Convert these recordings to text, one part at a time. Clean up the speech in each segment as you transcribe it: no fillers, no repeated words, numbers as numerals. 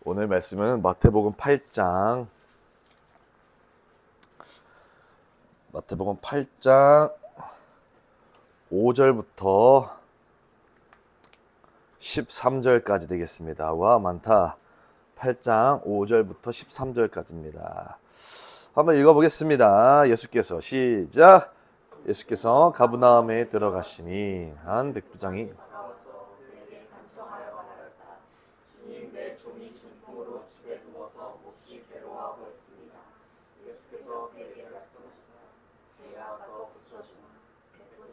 오늘 말씀은 마태복음 8장 5절부터 13절까지 되겠습니다. 와, 많다. 8장 5절부터 13절까지입니다. 한번 읽어보겠습니다. 예수께서 시작. 예수께서 가브나움에 들어가시니 한 백부장이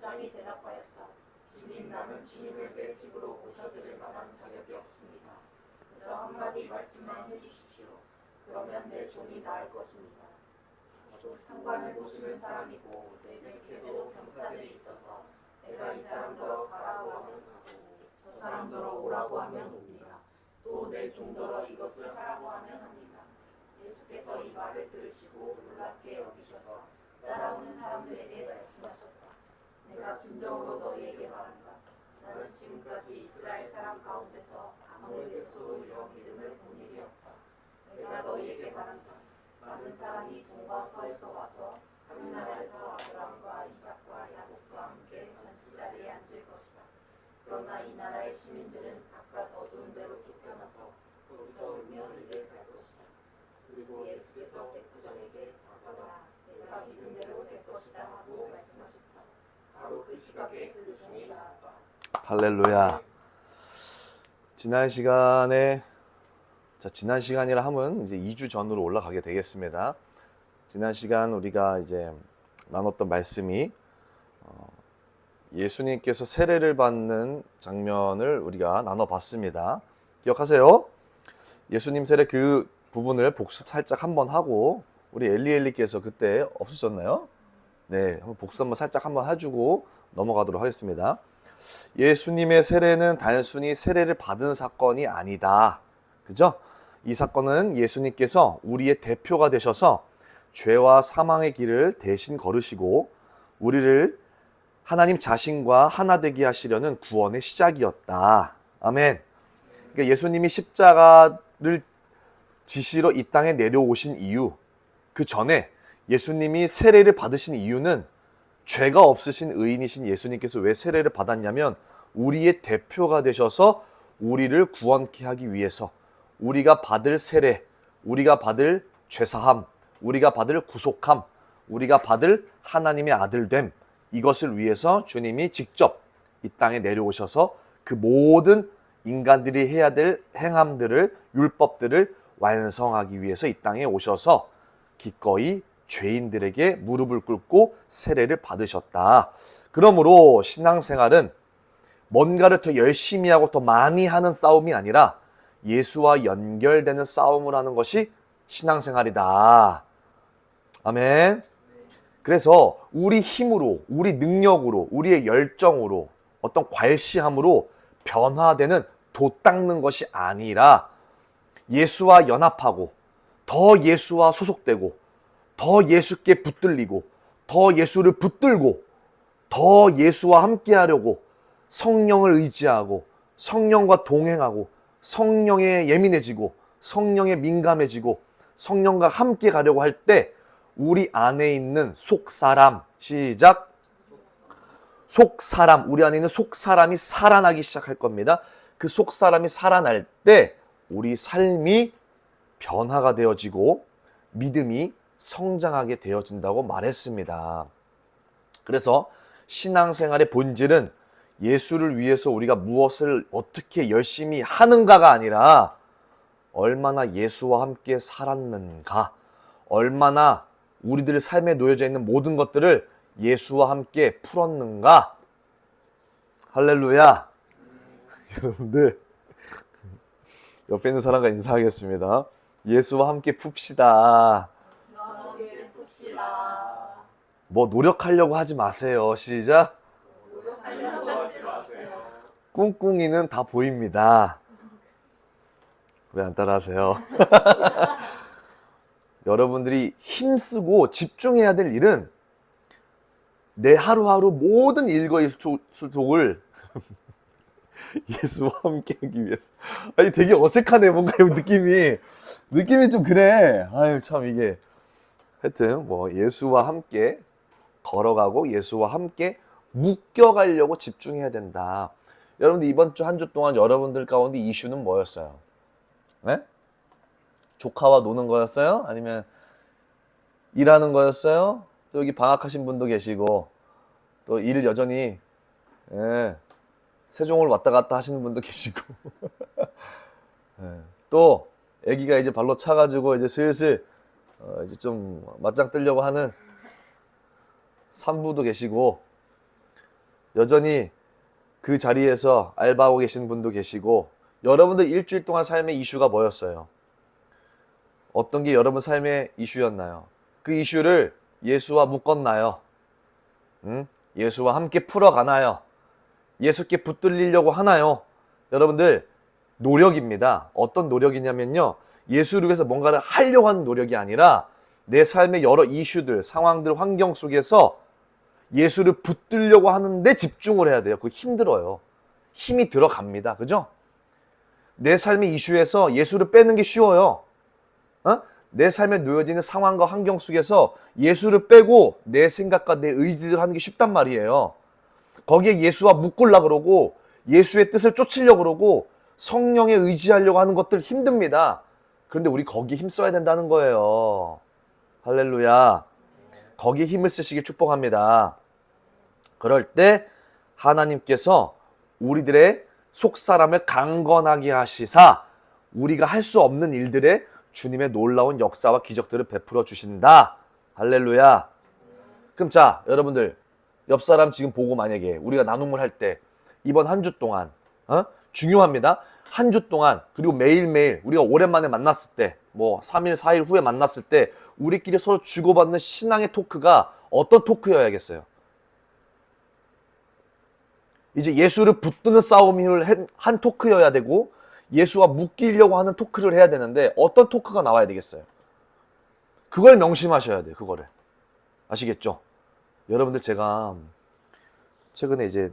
백부장이 대답하였다. 주님, 나는 주님을 내 집으로 모셔드릴 만한 자격이 없습니다. 그저 한마디 말씀만 해주십시오. 그러면 내 종이 나을 것입니다. 저도 상관을 모시는 사람이고 내 곁에도 병사들이 있어서 내가 이 사람더러 가라고 하면 가고 저 사람더러 오라고 하면 옵니다. 또 내 종더러 이것을 하라고 하면 합니다. 예수께서 이 말을 들으시고 놀랍게 여기셔서 따라오는 사람들에게 말씀하셨다. 내가 진정으로 너희에게 말한다. 나는 지금까지 이스라엘 사람 가운데서 아무에게서도 이런 믿음을 본 일이 없다. 내가 너희에게 말한다. 많은 사람이 동과 서에서 와서 하늘나라에서 아브라함과 이삭과 야곱과 함께 잔치자리에 앉을 것이다. 그러나 이 나라의 시민들은 각각 어두운 데로 쫓겨나서 거기서 울며 이를 갈 것이다. 그리고 예수께서 백부장에게 가거라. 내가 믿은 대로 될 것이다 하고 말씀하셨다. 바로 그 시각에 그 종이 나았다. 할렐루야. 지난 시간이라 하면 이제 2주 전으로 올라가게 되겠습니다. 지난 시간 우리가 이제 나눴던 말씀이 예수님께서 세례를 받는 장면을 우리가 나눠봤습니다. 기억하세요? 예수님 세례 그 부분을 복습 살짝 한번 하고, 우리 엘리엘리께서 그때 없으셨나요? 네, 복습 한번 살짝 한번 해주고 넘어가도록 하겠습니다. 예수님의 세례는 단순히 세례를 받은 사건이 아니다. 그죠? 이 사건은 예수님께서 우리의 대표가 되셔서 죄와 사망의 길을 대신 걸으시고 우리를 하나님 자신과 하나 되게 하시려는 구원의 시작이었다. 아멘. 그러니까 예수님이 십자가를 지시러 이 땅에 내려오신 이유, 그 전에 예수님이 세례를 받으신 이유는 죄가 없으신 의인이신 예수님께서 왜 세례를 받았냐면 우리의 대표가 되셔서 우리를 구원케 하기 위해서, 우리가 받을 세례, 우리가 받을 죄사함, 우리가 받을 구속함, 우리가 받을 하나님의 아들됨, 이것을 위해서 주님이 직접 이 땅에 내려오셔서 그 모든 인간들이 해야 될 행함들을, 율법들을 완성하기 위해서 이 땅에 오셔서 기꺼이 죄인들에게 무릎을 꿇고 세례를 받으셨다. 그러므로 신앙생활은 뭔가를 더 열심히 하고 더 많이 하는 싸움이 아니라 예수와 연결되는 싸움을 하는 것이 신앙생활이다. 아멘. 그래서 우리 힘으로, 우리 능력으로, 우리의 열정으로, 어떤 괄시함으로 변화되는 도 닦는 것이 아니라 예수와 연합하고 더 예수와 소속되고 더 예수께 붙들리고 더 예수를 붙들고 더 예수와 함께 하려고 성령을 의지하고 성령과 동행하고 성령에 예민해지고 성령에 민감해지고 성령과 함께 가려고 할 때 우리 안에 있는 속사람, 시작. 속사람, 우리 안에 있는 속사람이 살아나기 시작할 겁니다. 그 속사람이 살아날 때 우리 삶이 변화가 되어지고 믿음이 성장하게 되어진다고 말했습니다. 그래서 신앙생활의 본질은 예수를 위해서 우리가 무엇을 어떻게 열심히 하는가가 아니라 얼마나 예수와 함께 살았는가, 얼마나 우리들 삶에 놓여져 있는 모든 것들을 예수와 함께 풀었는가. 할렐루야. 여러분들 옆에 있는 사람과 인사하겠습니다. 예수와 함께 풉시다. 뭐 노력하려고 하지 마세요. 시작. 노력하려고 하지 마세요. 꿍꿍이는 다 보입니다. 왜 안 따라하세요? 여러분들이 힘쓰고 집중해야 될 일은 내 하루하루 모든 일거일투족을 예수와 함께 하기 위해서. 아니, 되게 어색하네, 뭔가 이 느낌이 좀 그래. 아유, 참, 이게. 하여튼, 뭐, 예수와 함께 걸어가고 예수와 함께 묶여가려고 집중해야 된다. 여러분들, 이번 주 한 주 동안 여러분들 가운데 이슈는 뭐였어요? 네? 조카와 노는 거였어요? 아니면 일하는 거였어요? 또 여기 방학하신 분도 계시고, 또 일 여전히, 예, 세종을 왔다 갔다 하시는 분도 계시고, 예, 또 아기가 이제 발로 차가지고 이제 슬슬 이제 좀 맞짱 뜨려고 하는 산부도 계시고, 여전히 그 자리에서 알바하고 계신 분도 계시고, 여러분들 일주일 동안 삶의 이슈가 뭐였어요? 어떤 게 여러분 삶의 이슈였나요? 그 이슈를 예수와 묶었나요? 응? 예수와 함께 풀어가나요? 예수께 붙들리려고 하나요? 여러분들, 노력입니다. 어떤 노력이냐면요, 예수를 위해서 뭔가를 하려고 하는 노력이 아니라 내 삶의 여러 이슈들, 상황들, 환경 속에서 예수를 붙들려고 하는데 집중을 해야 돼요. 그거 힘들어요. 힘이 들어갑니다. 그죠? 내 삶의 이슈에서 예수를 빼는 게 쉬워요. 내 삶에 놓여지는 상황과 환경 속에서 예수를 빼고 내 생각과 내 의지를 하는 게 쉽단 말이에요. 거기에 예수와 묶으려고 그러고 예수의 뜻을 쫓으려고 그러고 성령에 의지하려고 하는 것들 힘듭니다. 그런데 우리 거기에 힘써야 된다는 거예요. 할렐루야. 거기에 힘을 쓰시길 축복합니다. 그럴 때 하나님께서 우리들의 속사람을 강건하게 하시사 우리가 할 수 없는 일들에 주님의 놀라운 역사와 기적들을 베풀어 주신다. 할렐루야. 그럼 자, 여러분들, 옆 사람 지금 보고 만약에 우리가 나눔을 할 때 이번 한 주 동안 중요합니다. 한 주 동안, 그리고 매일매일 우리가 오랜만에 만났을 때, 뭐 3일, 4일 후에 만났을 때 우리끼리 서로 주고받는 신앙의 토크가 어떤 토크여야겠어요? 이제 예수를 붙드는 싸움을 한 토크여야 되고 예수와 묶이려고 하는 토크를 해야 되는데 어떤 토크가 나와야 되겠어요? 그걸 명심하셔야 돼요. 그거를. 아시겠죠? 여러분들, 제가 최근에 이제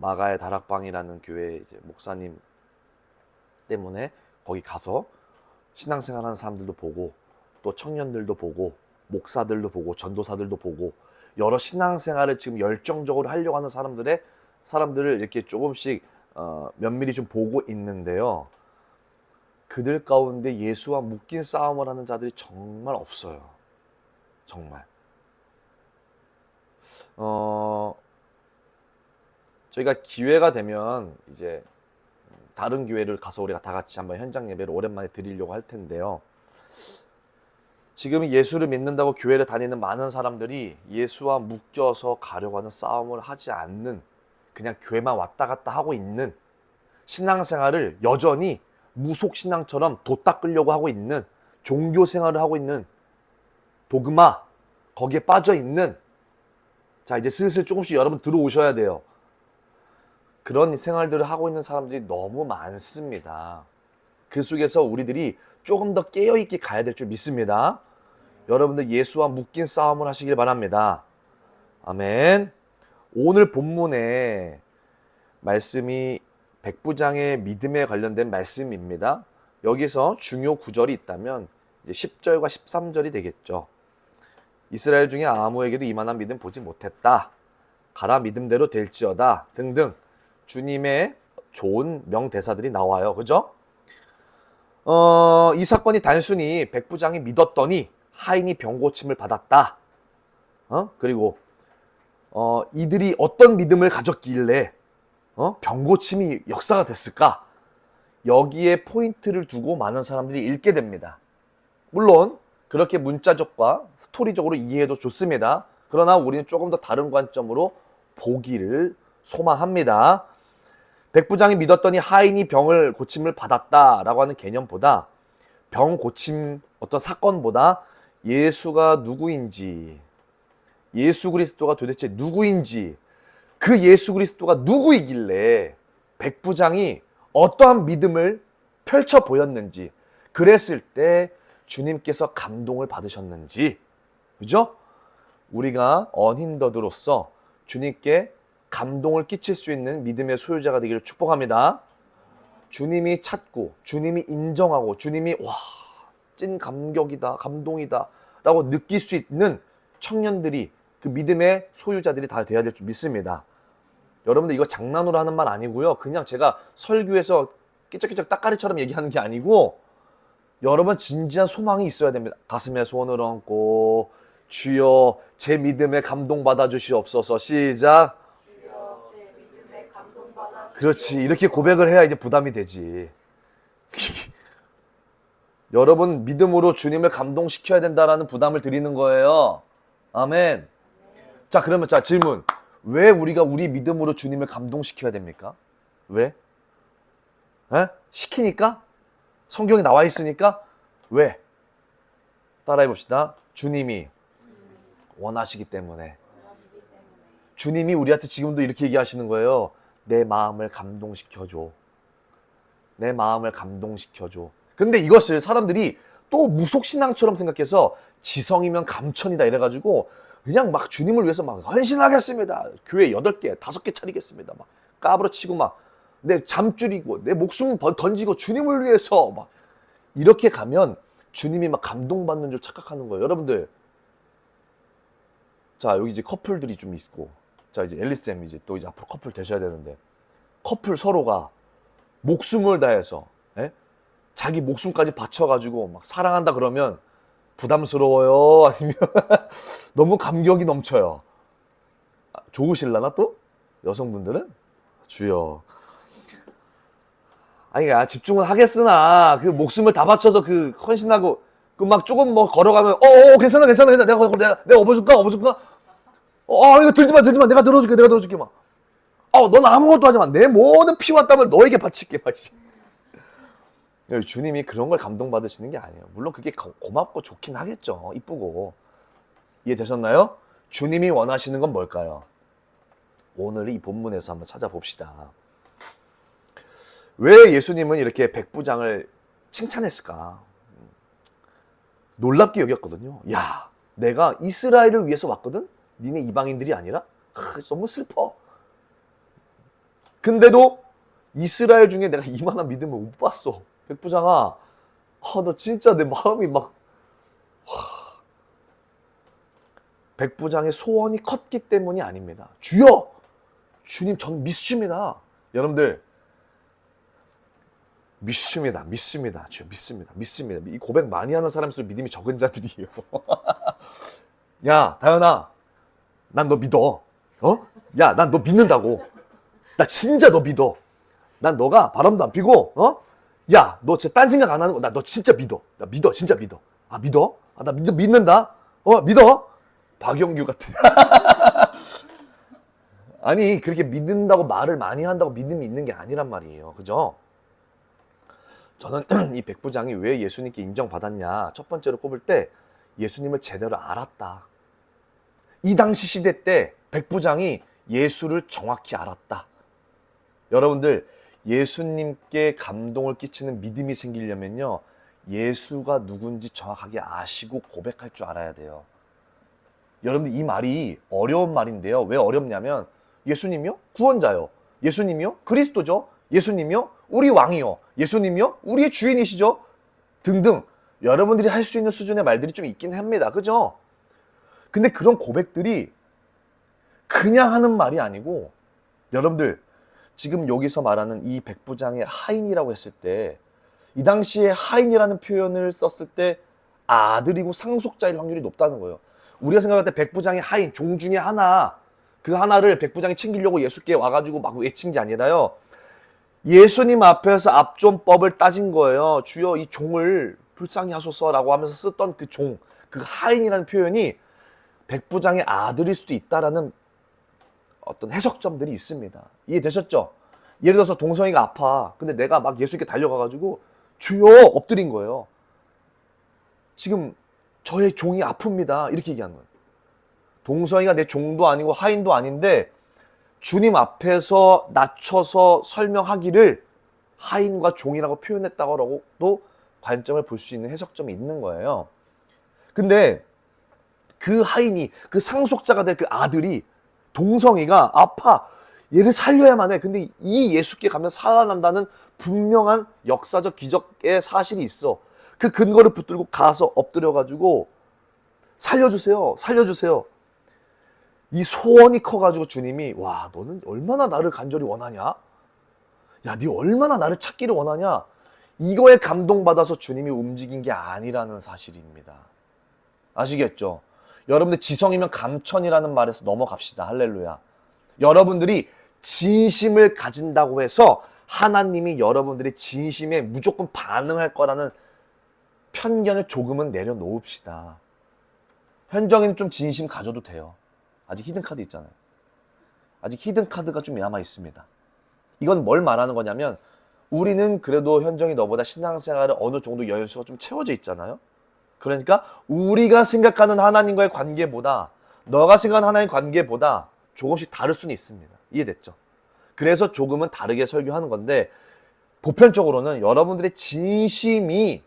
마가의 다락방이라는 교회 이제 목사님 때문에 거기 가서 신앙생활 하는 사람들도 보고, 또 청년들도 보고, 목사들도 보고, 전도사들도 보고, 여러 신앙생활을 지금 열정적으로 하려고 하는 사람들을 이렇게 조금씩 면밀히 좀 보고 있는데요. 그들 가운데 예수와 묶인 싸움을 하는 자들이 정말 없어요. 정말. 저희가 기회가 되면 이제 다른 교회를 가서 우리가 다 같이 한번 현장 예배를 오랜만에 드리려고 할 텐데요. 지금 예수를 믿는다고 교회를 다니는 많은 사람들이 예수와 묶여서 가려고 하는 싸움을 하지 않는, 그냥 교회만 왔다 갔다 하고 있는, 신앙생활을 여전히 무속신앙처럼 도 닦으려고 하고 있는, 종교생활을 하고 있는, 도그마 거기에 빠져 있는, 자, 이제 슬슬 조금씩 여러분 들어오셔야 돼요. 그런 생활들을 하고 있는 사람들이 너무 많습니다. 그 속에서 우리들이 조금 더 깨어있게 가야 될 줄 믿습니다. 여러분들, 예수와 묶인 싸움을 하시길 바랍니다. 아멘. 오늘 본문의 말씀이 백부장의 믿음에 관련된 말씀입니다. 여기서 중요 구절이 있다면 이제 10절과 13절이 되겠죠. 이스라엘 중에 아무에게도 이만한 믿음 보지 못했다. 가라 믿음대로 될지어다. 등등 주님의 좋은 명대사들이 나와요. 그죠? 이 사건이 단순히 백부장이 믿었더니 하인이 병고침을 받았다. 그리고 이들이 어떤 믿음을 가졌길래 병고침이 역사가 됐을까? 여기에 포인트를 두고 많은 사람들이 읽게 됩니다. 물론 그렇게 문자적과 스토리적으로 이해해도 좋습니다. 그러나 우리는 조금 더 다른 관점으로 보기를 소망합니다. 백부장이 믿었더니 하인이 병을 고침을 받았다라고 하는 개념보다, 병 고침 어떤 사건보다 예수가 누구인지, 예수 그리스도가 도대체 누구인지, 그 예수 그리스도가 누구이길래 백부장이 어떠한 믿음을 펼쳐 보였는지, 그랬을 때 주님께서 감동을 받으셨는지, 그죠? 우리가 언힌더드로서 주님께 감동을 끼칠 수 있는 믿음의 소유자가 되기를 축복합니다. 주님이 찾고 주님이 인정하고 주님이 와, 찐 감격이다, 감동이다 라고 느낄 수 있는 청년들이, 그 믿음의 소유자들이 다 돼야 될 줄 믿습니다. 여러분들 이거 장난으로 하는 말 아니고요. 그냥 제가 설교에서 끼적끼적 따까리처럼 얘기하는 게 아니고 여러분 진지한 소망이 있어야 됩니다. 가슴에 손을 얹고 주여 제 믿음에 감동받아 주시옵소서. 시작. 주여 제 믿음에 감동받아 그렇지. 이렇게 고백을 해야 이제 부담이 되지. 여러분 믿음으로 주님을 감동시켜야 된다라는 부담을 드리는 거예요. 아멘. 자, 그러면 자, 질문. 왜 우리가 우리 믿음으로 주님을 감동시켜야 됩니까? 왜? 에? 시키니까? 성경에 나와 있으니까? 왜? 따라해 봅시다. 주님이 원하시기 때문에. 주님이 우리한테 지금도 이렇게 얘기하시는 거예요. 내 마음을 감동시켜줘. 내 마음을 감동시켜줘. 근데 이것을 사람들이 또 무속신앙처럼 생각해서 지성이면 감천이다 이래가지고 그냥 막 주님을 위해서 막 헌신하겠습니다. 교회 8개, 5개 차리겠습니다. 막 까부러치고 막 내 잠 줄이고 내 목숨 던지고 주님을 위해서 막 이렇게 가면 주님이 막 감동받는 줄 착각하는 거예요. 여러분들, 자, 여기 이제 커플들이 좀 있고, 자, 이제 엘리쌤 이제 또 이제 앞으로 커플 되셔야 되는데, 커플 서로가 목숨을 다해서, 예? 자기 목숨까지 바쳐가지고 막 사랑한다 그러면 부담스러워요? 아니면 너무 감격이 넘쳐요? 좋으실라나 또? 여성분들은? 주여. 아니, 집중은 하겠으나, 그 목숨을 다 바쳐서 그 헌신하고, 그 막 조금 뭐 걸어가면, 괜찮아. 내가 업어줄까? 이거 들지 마. 내가 들어줄게, 막. 넌 아무것도 하지 마. 내 모든 피와 땀을 너에게 바칠게, 막. 주님이 그런 걸 감동받으시는 게 아니에요. 물론 그게 고맙고 좋긴 하겠죠. 이쁘고. 이해되셨나요? 주님이 원하시는 건 뭘까요? 오늘 이 본문에서 한번 찾아봅시다. 왜 예수님은 이렇게 백부장을 칭찬했을까? 놀랍게 여겼거든요. 야, 내가 이스라엘을 위해서 왔거든? 니네 이방인들이 아니라? 너무 슬퍼. 근데도 이스라엘 중에 내가 이만한 믿음을 못 봤어. 백부장아, 너 진짜 내 마음이 막... 백부장의 소원이 컸기 때문이 아닙니다. 주여! 주님, 전 믿습니다. 여러분들, 믿습니다. 주여, 믿습니다. 이 고백 많이 하는 사람일수록 믿음이 적은 자들이에요. 야, 다현아, 난 너 믿어. 야, 난 너 믿는다고. 나 진짜 너 믿어. 난 너가 바람도 안 피고, 야, 너 진짜 딴 생각 안 하는 거, 나 너 진짜 믿어. 나 믿어, 진짜 믿어. 믿어? 나 믿는다. 믿어? 박영규 같아. 아니, 그렇게 믿는다고 말을 많이 한다고 믿음이 있는 게 아니란 말이에요. 그죠? 저는 이 백부장이 왜 예수님께 인정받았냐. 첫 번째로 꼽을 때 예수님을 제대로 알았다. 이 당시 시대 때 백부장이 예수를 정확히 알았다. 여러분들, 예수님께 감동을 끼치는 믿음이 생기려면요, 예수가 누군지 정확하게 아시고 고백할 줄 알아야 돼요. 여러분들, 이 말이 어려운 말인데요. 왜 어렵냐면, 예수님이요? 구원자요. 예수님이요? 그리스도죠. 예수님이요? 우리 왕이요. 예수님이요? 우리의 주인이시죠. 등등 여러분들이 할 수 있는 수준의 말들이 좀 있긴 합니다. 그죠? 근데 그런 고백들이 그냥 하는 말이 아니고, 여러분들 지금 여기서 말하는 이 백부장의 하인이라고 했을 때, 이 당시에 하인이라는 표현을 썼을 때 아들이고 상속자일 확률이 높다는 거예요. 우리가 생각할 때 백부장의 하인, 종 중에 하나, 그 하나를 백부장이 챙기려고 예수께 와가지고 막 외친 게 아니라요, 예수님 앞에서 압존법을 따진 거예요. 주여, 이 종을 불쌍히 하소서라고 하면서 쓰던 그 종, 그 하인이라는 표현이 백부장의 아들일 수도 있다라는 어떤 해석점들이 있습니다. 이해되셨죠? 예를 들어서 동성이가 아파. 근데 내가 막 예수님께 달려가가지고 주여 엎드린 거예요. 지금 저의 종이 아픕니다. 이렇게 얘기하는 거예요. 동성이가 내 종도 아니고 하인도 아닌데 주님 앞에서 낮춰서 설명하기를 하인과 종이라고 표현했다고도 관점을 볼 수 있는 해석점이 있는 거예요. 근데 그 하인이, 그 상속자가 될 그 아들이, 동성이가 아파. 얘를 살려야만 해. 근데 이 예수께 가면 살아난다는 분명한 역사적 기적의 사실이 있어. 그 근거를 붙들고 가서 엎드려가지고 살려주세요. 살려주세요. 이 소원이 커가지고 주님이 와 너는 얼마나 나를 간절히 원하냐? 야, 네 얼마나 나를 찾기를 원하냐? 이거에 감동받아서 주님이 움직인 게 아니라는 사실입니다. 아시겠죠? 여러분들 지성이면 감천이라는 말에서 넘어갑시다. 할렐루야. 여러분들이 진심을 가진다고 해서 하나님이 여러분들의 진심에 무조건 반응할 거라는 편견을 조금은 내려놓읍시다. 현정이는 좀 진심 가져도 돼요. 아직 히든카드 있잖아요. 아직 히든카드가 좀 남아 있습니다. 이건 뭘 말하는 거냐면 우리는 그래도 현정이 너보다 신앙생활을 어느 정도 연수가 좀 채워져 있잖아요. 그러니까 우리가 생각하는 하나님과의 관계보다 너가 생각하는 하나님의 관계보다 조금씩 다를 수는 있습니다. 이해됐죠? 그래서 조금은 다르게 설교하는 건데 보편적으로는 여러분들의 진심이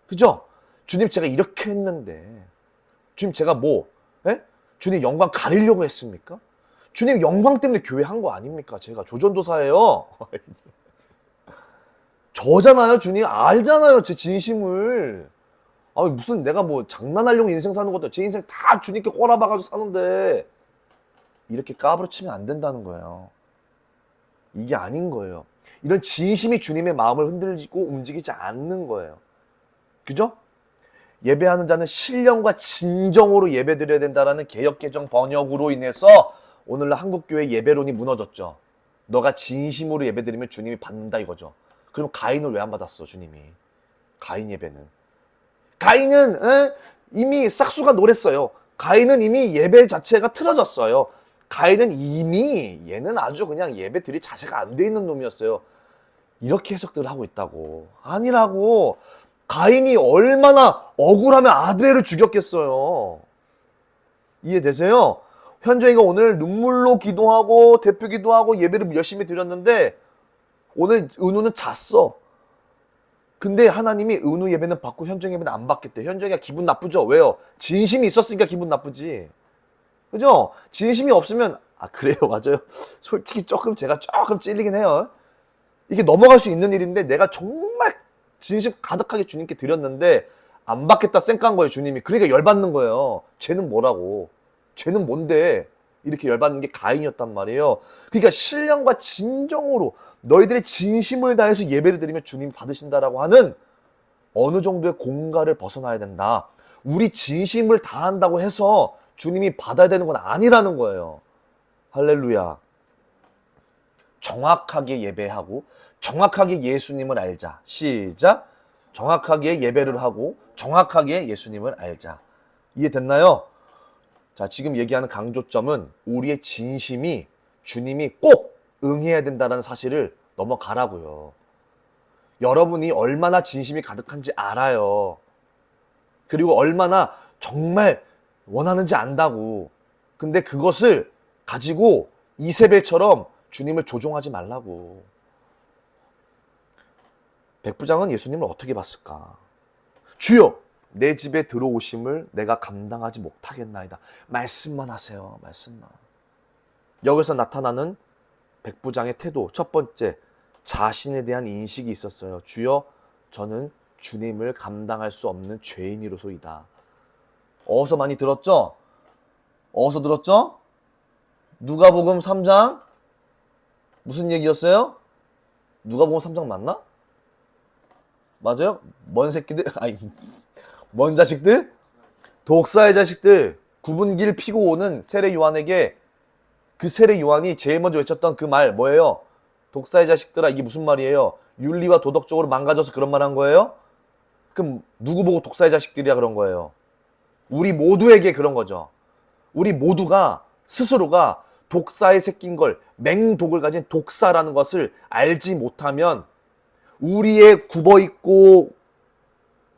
그죠? 주님 제가 이렇게 했는데 주님 제가 뭐 에? 주님 영광 가리려고 했습니까? 주님 영광 때문에 교회 한 거 아닙니까? 제가 조전도사예요. 저잖아요. 주님 알잖아요. 제 진심을. 아 무슨 내가 뭐 장난하려고 인생 사는 것도 제 인생 다 주님께 꼬라박아서 사는데 이렇게 까부러치면 안 된다는 거예요. 이게 아닌 거예요. 이런 진심이 주님의 마음을 흔들고 움직이지 않는 거예요. 그죠? 예배하는 자는 신령과 진정으로 예배드려야 된다라는 개역개정 번역으로 인해서 오늘날 한국교회 예배론이 무너졌죠. 너가 진심으로 예배드리면 주님이 받는다 이거죠. 그럼 가인을 왜 안 받았어 주님이? 가인 예배는. 가인은 이미 싹수가 노랬어요. 가인은 이미 예배 자체가 틀어졌어요. 가인은 이미 얘는 아주 그냥 예배 드릴 자세가 안 돼 있는 놈이었어요. 이렇게 해석들을 하고 있다고. 아니라고. 가인이 얼마나 억울하면 아들을 죽였겠어요. 이해되세요? 현정이가 오늘 눈물로 기도하고 대표 기도하고 예배를 열심히 드렸는데 오늘 은우는 잤어. 근데 하나님이 은우 예배는 받고 현정 예배는 안 받겠대. 현정이가 기분 나쁘죠? 왜요? 진심이 있었으니까 기분 나쁘지. 그죠? 진심이 없으면 그래요. 맞아요. 솔직히 제가 조금 찔리긴 해요. 이게 넘어갈 수 있는 일인데 내가 정말 진심 가득하게 주님께 드렸는데 안 받겠다 쌩깐 거예요 주님이. 그러니까 열받는 거예요. 쟤는 뭐라고. 쟤는 뭔데 이렇게 열받는 게 가인이었단 말이에요. 그러니까 신령과 진정으로 너희들의 진심을 다해서 예배를 드리면 주님이 받으신다라고 하는 어느 정도의 공갈을 벗어나야 된다. 우리 진심을 다한다고 해서 주님이 받아야 되는 건 아니라는 거예요. 할렐루야. 정확하게 예배하고 정확하게 예수님을 알자. 시작. 정확하게 예배를 하고 정확하게 예수님을 알자. 이해됐나요? 자, 지금 얘기하는 강조점은 우리의 진심이 주님이 꼭 응해야 된다는 사실을 넘어가라고요. 여러분이 얼마나 진심이 가득한지 알아요. 그리고 얼마나 정말 원하는지 안다고. 근데 그것을 가지고 이세벨처럼 주님을 조종하지 말라고. 백부장은 예수님을 어떻게 봤을까? 주여 내 집에 들어오심을 내가 감당하지 못하겠나이다. 말씀만 하세요. 말씀만. 여기서 나타나는 백부장의 태도. 첫 번째, 자신에 대한 인식이 있었어요. 주여 저는 주님을 감당할 수 없는 죄인이로소이다. 어디서 많이 들었죠? 어디서 들었죠? 누가복음 3장 무슨 얘기였어요? 누가복음 3장 맞나? 맞아요? 뭔 새끼들? 뭔 자식들? 독사의 자식들. 구분길 피고 오는 세례 요한에게 그 세례 요한이 제일 먼저 외쳤던 그 말 뭐예요? 독사의 자식들아, 이게 무슨 말이에요? 윤리와 도덕적으로 망가져서 그런 말 한 거예요? 그럼 누구 보고 독사의 자식들이야 그런 거예요? 우리 모두에게 그런 거죠. 우리 모두가 스스로가 독사의 새끼인 걸, 맹독을 가진 독사라는 것을 알지 못하면 우리의 굽어있고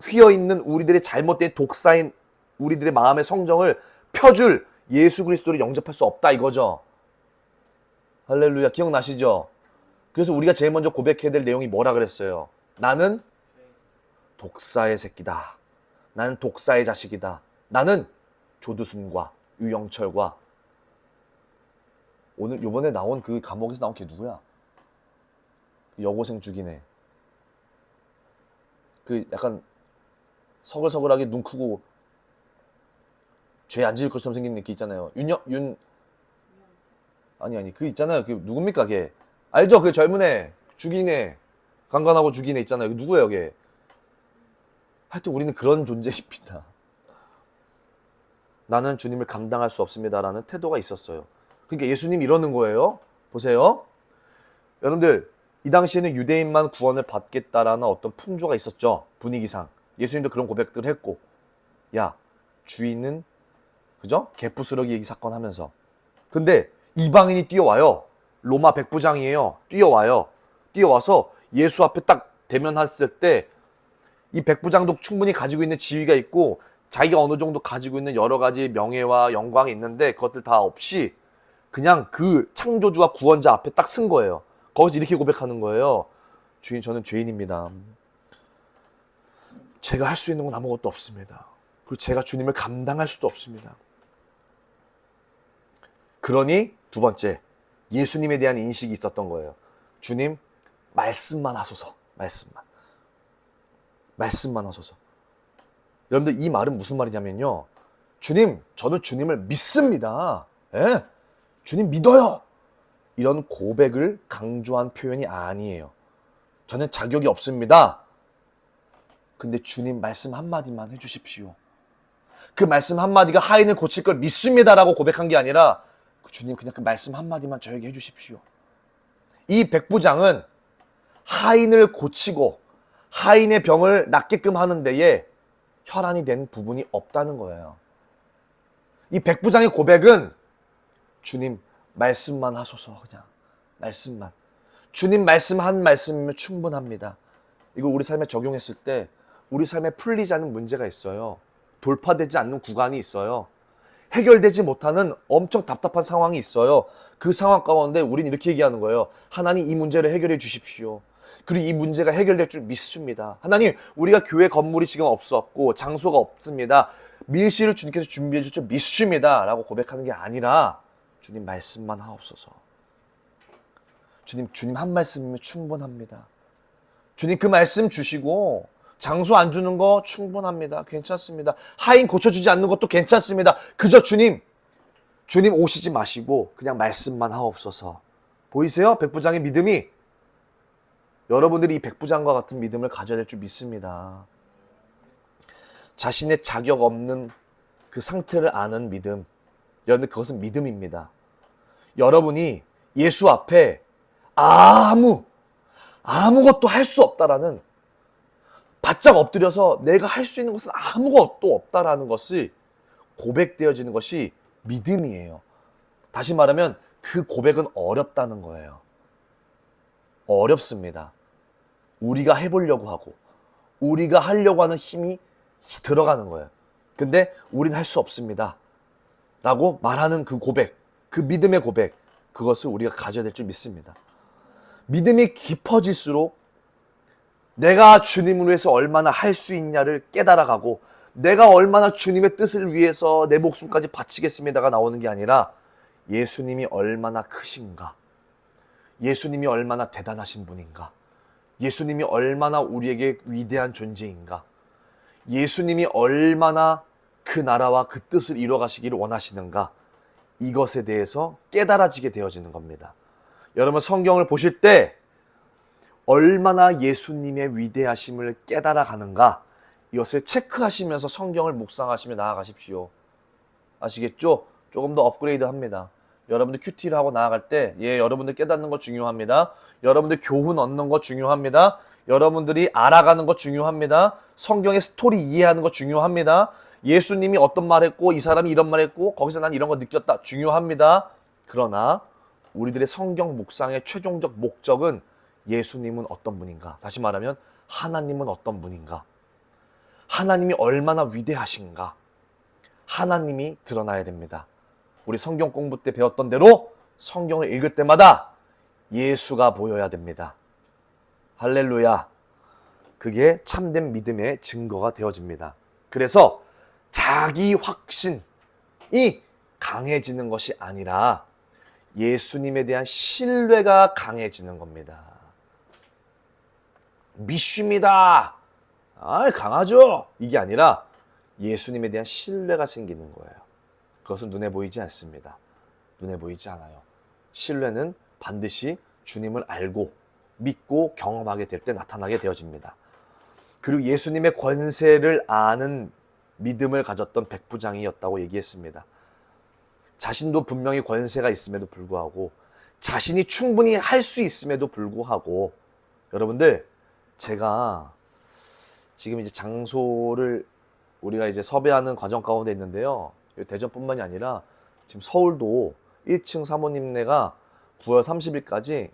휘어있는 우리들의 잘못된 독사인 우리들의 마음의 성정을 펴줄 예수 그리스도를 영접할 수 없다 이거죠. 할렐루야. 기억나시죠? 그래서 우리가 제일 먼저 고백해야 될 내용이 뭐라 그랬어요? 나는 독사의 새끼다. 나는 독사의 자식이다. 나는 조두순과 유영철과 오늘 요번에 나온 그 감옥에서 나온 걔 누구야? 그 여고생 죽인 애. 그 약간 서글서글하게 눈 크고 죄 안 지을 것처럼 생긴 게 있잖아요. 아니 그 있잖아요. 그 누굽니까 걔? 알죠? 그 젊은 애 죽인 애 강간하고 죽인 애 있잖아요. 그 누구예요 걔? 하여튼 우리는 그런 존재입니다. 나는 주님을 감당할 수 없습니다라는 태도가 있었어요. 그러니까 예수님이 이러는 거예요. 보세요. 여러분들 이 당시에는 유대인만 구원을 받겠다라는 어떤 풍조가 있었죠. 분위기상. 예수님도 그런 고백들을 했고, 야 주인은 그죠? 개푸스러기 얘기 사건 하면서. 근데 이방인이 뛰어와요. 로마 백부장이에요. 뛰어와요. 뛰어와서 예수 앞에 딱 대면했을 때 이 백부장도 충분히 가지고 있는 지위가 있고 자기가 어느 정도 가지고 있는 여러 가지 명예와 영광이 있는데 그것들 다 없이 그냥 그 창조주와 구원자 앞에 딱 쓴 거예요. 거기서 이렇게 고백하는 거예요. 주인, 저는 죄인입니다. 제가 할 수 있는 건 아무것도 없습니다. 그리고 제가 주님을 감당할 수도 없습니다. 그러니 두 번째, 예수님에 대한 인식이 있었던 거예요. 주님, 말씀만 하소서. 말씀만 하소서. 여러분들 이 말은 무슨 말이냐면요. 주님, 저는 주님을 믿습니다. 예? 주님 믿어요. 이런 고백을 강조한 표현이 아니에요. 저는 자격이 없습니다. 근데 주님 말씀 한마디만 해주십시오. 그 말씀 한마디가 하인을 고칠 걸 믿습니다라고 고백한 게 아니라 주님 그냥 그 말씀 한마디만 저에게 해주십시오. 이 백부장은 하인을 고치고 하인의 병을 낫게끔 하는 데에 혈안이 된 부분이 없다는 거예요. 이 백부장의 고백은 주님 말씀만 하소서. 그냥 말씀만. 주님 말씀 한 말씀이면 충분합니다. 이거 우리 삶에 적용했을 때 우리 삶에 풀리지 않는 문제가 있어요. 돌파되지 않는 구간이 있어요. 해결되지 못하는 엄청 답답한 상황이 있어요. 그 상황 가운데 우린 이렇게 얘기하는 거예요. 하나님 이 문제를 해결해 주십시오. 그리고 이 문제가 해결될 줄 믿습니다. 하나님, 우리가 교회 건물이 지금 없었고 장소가 없습니다. 밀실을 주님께서 준비해 줄 줄 믿습니다. 라고 고백하는 게 아니라 주님 말씀만 하옵소서. 주님 한 말씀이면 충분합니다. 주님 그 말씀 주시고 장소 안 주는 거 충분합니다. 괜찮습니다. 하인 고쳐주지 않는 것도 괜찮습니다. 그저 주님 오시지 마시고 그냥 말씀만 하옵소서. 보이세요? 백부장의 믿음이. 여러분들이 이 백부장과 같은 믿음을 가져야 될 줄 믿습니다. 자신의 자격 없는 그 상태를 아는 믿음. 여러분들 그것은 믿음입니다. 여러분이 예수 앞에 아무것도 할 수 없다라는, 바짝 엎드려서 내가 할 수 있는 것은 아무것도 없다라는 것이 고백되어지는 것이 믿음이에요. 다시 말하면 그 고백은 어렵다는 거예요. 어렵습니다. 우리가 해보려고 하고 우리가 하려고 하는 힘이 들어가는 거예요. 근데 우린 할 수 없습니다 라고 말하는 그 고백, 그 믿음의 고백, 그것을 우리가 가져야 될 줄 믿습니다. 믿음이 깊어질수록 내가 주님을 위해서 얼마나 할 수 있냐를 깨달아가고 내가 얼마나 주님의 뜻을 위해서 내 목숨까지 바치겠습니다가 나오는 게 아니라 예수님이 얼마나 크신가, 예수님이 얼마나 대단하신 분인가, 예수님이 얼마나 우리에게 위대한 존재인가, 예수님이 얼마나 그 나라와 그 뜻을 이루어가시기를 원하시는가, 이것에 대해서 깨달아지게 되어지는 겁니다. 여러분 성경을 보실 때 얼마나 예수님의 위대하심을 깨달아가는가, 이것을 체크하시면서 성경을 묵상하시며 나아가십시오. 아시겠죠? 조금 더 업그레이드 합니다. 여러분들 큐티를 하고 나아갈 때 여러분들 깨닫는 거 중요합니다. 여러분들 교훈 얻는 거 중요합니다. 여러분들이 알아가는 거 중요합니다. 성경의 스토리 이해하는 거 중요합니다. 예수님이 어떤 말 했고 이 사람이 이런 말 했고 거기서 난 이런 거 느꼈다, 중요합니다. 그러나 우리들의 성경 묵상의 최종적 목적은 예수님은 어떤 분인가, 다시 말하면 하나님은 어떤 분인가, 하나님이 얼마나 위대하신가, 하나님이 드러나야 됩니다. 우리 성경 공부 때 배웠던 대로 성경을 읽을 때마다 예수가 보여야 됩니다. 할렐루야. 그게 참된 믿음의 증거가 되어집니다. 그래서 자기 확신이 강해지는 것이 아니라 예수님에 대한 신뢰가 강해지는 겁니다. 믿습니다. 강하죠? 이게 아니라 예수님에 대한 신뢰가 생기는 거예요. 그것은 눈에 보이지 않습니다. 눈에 보이지 않아요. 신뢰는 반드시 주님을 알고 믿고 경험하게 될 때 나타나게 되어집니다. 그리고 예수님의 권세를 아는 믿음을 가졌던 백부장이었다고 얘기했습니다. 자신도 분명히 권세가 있음에도 불구하고 자신이 충분히 할 수 있음에도 불구하고 여러분들 제가 지금 이제 장소를 우리가 이제 섭외하는 과정 가운데 있는데요. 대전뿐만이 아니라 지금 서울도 1층 사모님네가 9월 30일까지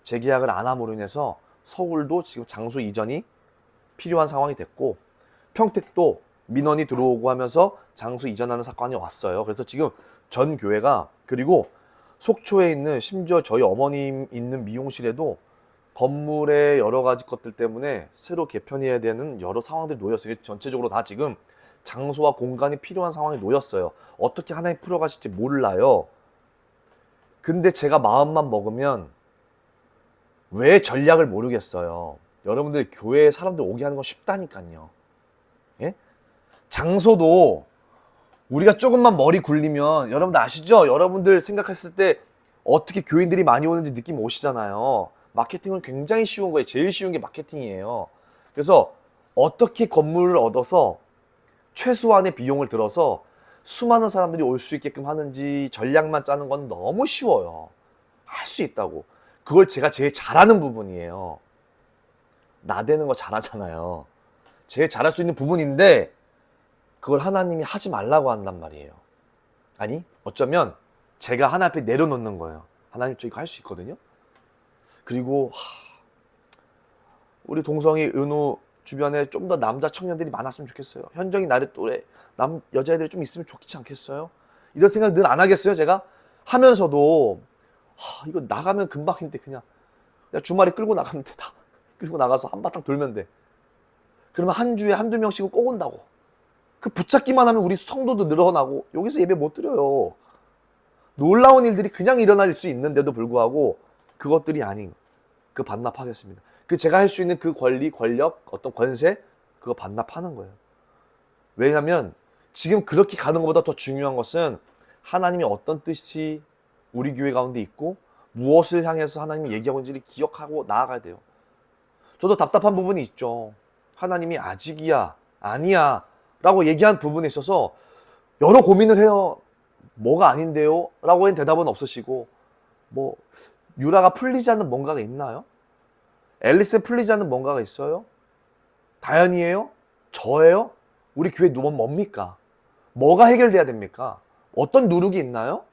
재계약을 안 함으로 인해서 서울도 지금 장소 이전이 필요한 상황이 됐고 평택도 민원이 들어오고 하면서 장소 이전하는 사건이 왔어요. 그래서 지금 전 교회가 그리고 속초에 있는 심지어 저희 어머님 있는 미용실에도 건물의 여러 가지 것들 때문에 새로 개편해야 되는 여러 상황들이 놓였어요. 전체적으로 다 지금 장소와 공간이 필요한 상황이 놓였어요. 어떻게 하나님 풀어가실지 몰라요. 근데 제가 마음만 먹으면 왜 전략을 모르겠어요. 여러분들 교회에 사람들 오게 하는 건 쉽다니까요. 예? 장소도 우리가 조금만 머리 굴리면 여러분들 아시죠? 여러분들 생각했을 때 어떻게 교인들이 많이 오는지 느낌 오시잖아요. 마케팅은 굉장히 쉬운 거예요. 제일 쉬운 게 마케팅이에요. 그래서 어떻게 건물을 얻어서 최소한의 비용을 들어서 수많은 사람들이 올 수 있게끔 하는지 전략만 짜는 건 너무 쉬워요. 할 수 있다고. 그걸 제가 제일 잘하는 부분이에요. 나대는 거 잘하잖아요. 제일 잘할 수 있는 부분인데 그걸 하나님이 하지 말라고 한단 말이에요. 아니 어쩌면 제가 하나님 앞에 내려놓는 거예요. 하나님 저 이거 할 수 있거든요. 그리고 우리 동성이 은우 주변에 좀 더 남자 청년들이 많았으면 좋겠어요. 현정이 나를 또래 여자애들이 좀 있으면 좋지 않겠어요? 이런 생각 늘 안 하겠어요 제가? 하면서도 이거 나가면 금방인데 그냥 주말에 끌고 나가면 돼. 다 끌고 나가서 한바탕 돌면 돼. 그러면 한 주에 한두 명씩은 꼭 온다고. 그 붙잡기만 하면 우리 성도도 늘어나고 여기서 예배 못 드려요. 놀라운 일들이 그냥 일어날 수 있는데도 불구하고 그것들이 아닌 그 반납하겠습니다. 그 제가 할 수 있는 그 권리, 권력, 어떤 권세 그거 반납하는 거예요. 왜냐하면 지금 그렇게 가는 것보다 더 중요한 것은 하나님이 어떤 뜻이 우리 교회 가운데 있고 무엇을 향해서 하나님이 얘기하고 있는지를 기억하고 나아가야 돼요. 저도 답답한 부분이 있죠. 하나님이 아직이야, 아니야 라고 얘기한 부분에 있어서 여러 고민을 해요. 뭐가 아닌데요? 라고 한 대답은 없으시고 유라가 풀리지 않는 뭔가가 있나요? 앨리스는 풀리지 않는 뭔가가 있어요? 다현이에요? 저예요? 우리 교회 뭡니까? 뭐가 해결돼야 됩니까? 어떤 누룩이 있나요?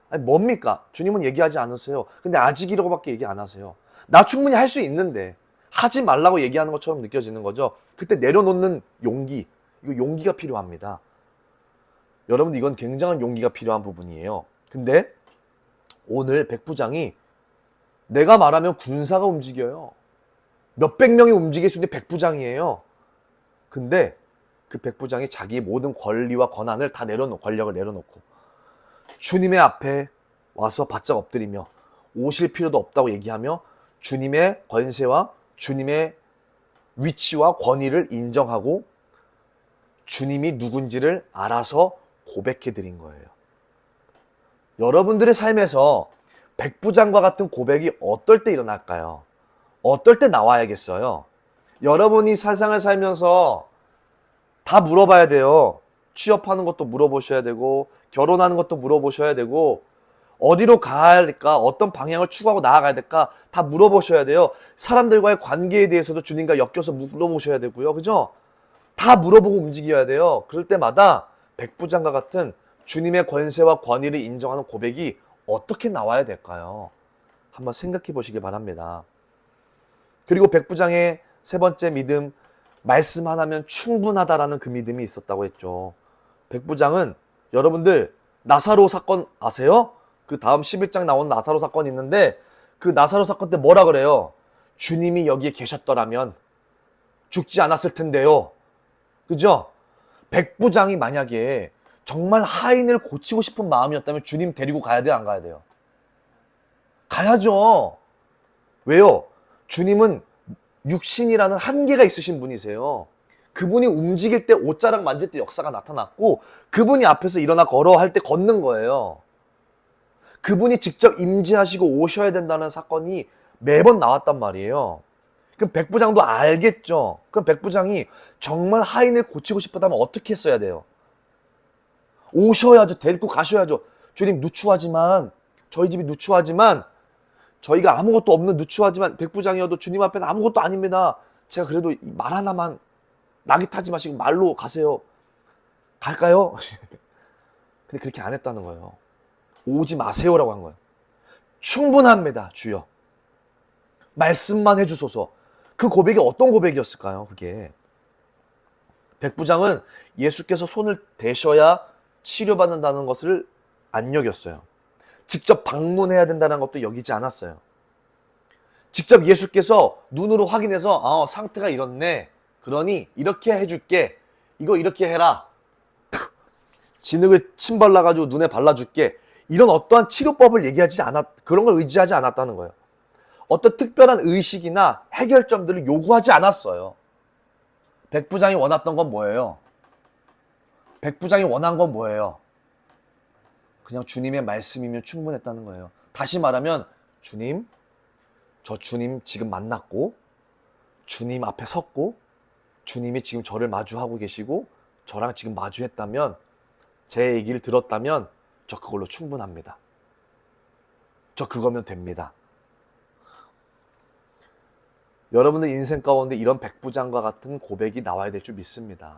아니 뭡니까? 주님은 얘기하지 않으세요. 근데 아직이라고밖에 얘기 안 하세요. 나 충분히 할 수 있는데 하지 말라고 얘기하는 것처럼 느껴지는 거죠. 그때 내려놓는 용기, 이거 용기가 필요합니다. 여러분 이건 굉장한 용기가 필요한 부분이에요. 근데 오늘 백부장이 내가 말하면 군사가 움직여요. 몇백 명이 움직일 수 있는 백부장이에요. 근데 그 백부장이 자기의 모든 권리와 권한을 다 권력을 내려놓고 주님의 앞에 와서 바짝 엎드리며 오실 필요도 없다고 얘기하며 주님의 권세와 주님의 위치와 권위를 인정하고 주님이 누군지를 알아서 고백해 드린 거예요. 여러분들의 삶에서 백부장과 같은 고백이 어떨 때 일어날까요? 어떨 때 나와야겠어요? 여러분이 세상을 살면서 다 물어봐야 돼요. 취업하는 것도 물어보셔야 되고 결혼하는 것도 물어보셔야 되고 어디로 가야 될까? 어떤 방향을 추구하고 나아가야 될까? 다 물어보셔야 돼요. 사람들과의 관계에 대해서도 주님과 엮여서 물어보셔야 되고요. 그죠? 다 물어보고 움직여야 돼요. 그럴 때마다 백부장과 같은 주님의 권세와 권위를 인정하는 고백이 어떻게 나와야 될까요? 한번 생각해 보시기 바랍니다. 그리고 백부장의 세 번째 믿음, 말씀 하나면 충분하다라는 그 믿음이 있었다고 했죠. 백부장은 여러분들 나사로 사건 아세요? 그 다음 11장 나온 나사로 사건이 있는데 그 나사로 사건 때 뭐라 그래요? 주님이 여기에 계셨더라면 죽지 않았을 텐데요. 그죠? 백부장이 만약에 정말 하인을 고치고 싶은 마음이었다면 주님 데리고 가야 돼요? 안 가야 돼요? 가야죠. 왜요? 주님은 육신이라는 한계가 있으신 분이세요. 그분이 움직일 때 옷자락 만질 때 역사가 나타났고 그분이 앞에서 일어나 걸어 할 때 걷는 거예요. 그분이 직접 임재하시고 오셔야 된다는 사건이 매번 나왔단 말이에요. 그럼 백부장도 알겠죠. 그럼 백부장이 정말 하인을 고치고 싶었다면 어떻게 했어야 돼요? 오셔야죠. 데리고 가셔야죠. 주님 누추하지만 저희 집이 누추하지만 저희가 아무것도 없는 누추하지만 백부장이어도 주님 앞에는 아무것도 아닙니다. 제가 그래도 말 하나만 낙이 타지 마시고 말로 가세요. 갈까요? 근데 그렇게 안 했다는 거예요. 오지 마세요라고 한 거예요. 충분합니다, 주여. 말씀만 해주소서. 그 고백이 어떤 고백이었을까요? 그게 백부장은 예수께서 손을 대셔야 치료받는다는 것을 안 여겼어요. 직접 방문해야 된다는 것도 여기지 않았어요. 직접 예수께서 눈으로 확인해서 상태가 이렇네. 그러니 이렇게 해줄게. 이거 이렇게 해라. 진흙을 침 발라가지고 눈에 발라줄게. 이런 어떠한 치료법을 그런 걸 의지하지 않았다는 거예요. 어떤 특별한 의식이나 해결점들을 요구하지 않았어요. 백부장이 원했던 건 뭐예요? 백부장이 원한 건 뭐예요? 그냥 주님의 말씀이면 충분했다는 거예요. 다시 말하면 주님, 저 주님 지금 만났고 주님 앞에 섰고 주님이 지금 저를 마주하고 계시고 저랑 지금 마주했다면 제 얘기를 들었다면 저 그걸로 충분합니다. 저 그거면 됩니다. 여러분들 인생 가운데 이런 백부장과 같은 고백이 나와야 될 줄 믿습니다.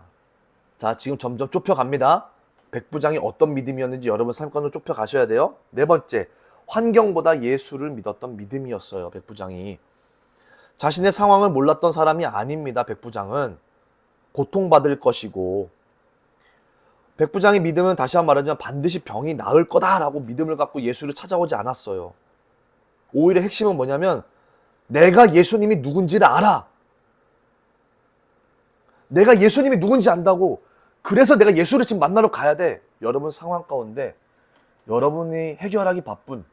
자, 지금 점점 좁혀갑니다. 백부장이 어떤 믿음이었는지 여러분 삶 가운데 좁혀가셔야 돼요. 네 번째, 환경보다 예수를 믿었던 믿음이었어요. 백부장이. 자신의 상황을 몰랐던 사람이 아닙니다. 백부장은. 고통받을 것이고 백부장의 믿음은 다시 한번 말하자면 반드시 병이 나을 거다라고 믿음을 갖고 예수를 찾아오지 않았어요. 오히려 핵심은 뭐냐면 내가 예수님이 누군지를 알아. 내가 예수님이 누군지 안다고. 그래서 내가 예수를 지금 만나러 가야 돼. 여러분 상황 가운데 여러분이 해결하기 바쁜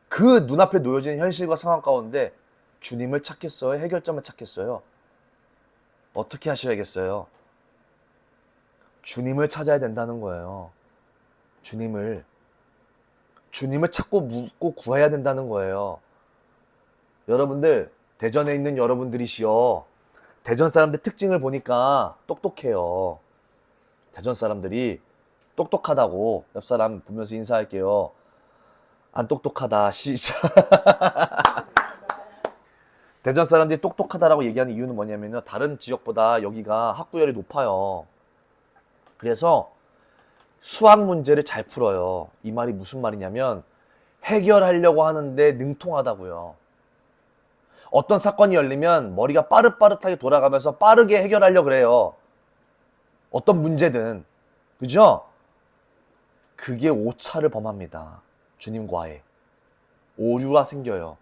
그 눈앞에 놓여진 현실과 상황 가운데 주님을 찾겠어요? 해결점을 찾겠어요? 어떻게 하셔야겠어요? 주님을 찾아야 된다는 거예요. 주님을 찾고 묻고 구해야 된다는 거예요. 여러분들, 대전에 있는 여러분들이시여, 대전 사람들 특징을 보니까 똑똑해요. 대전 사람들이 똑똑하다고. 옆 사람 보면서 인사할게요. 안 똑똑하다. 시작. 대전 사람들이 똑똑하다라고 얘기하는 이유는 뭐냐면요, 다른 지역보다 여기가 학구열이 높아요. 그래서 수학 문제를 잘 풀어요. 이 말이 무슨 말이냐면 해결하려고 하는데 능통하다고요. 어떤 사건이 열리면 머리가 빠릇빠릇하게 돌아가면서 빠르게 해결하려고 그래요. 어떤 문제든. 그죠? 그게 오차를 범합니다. 주님과의. 오류가 생겨요.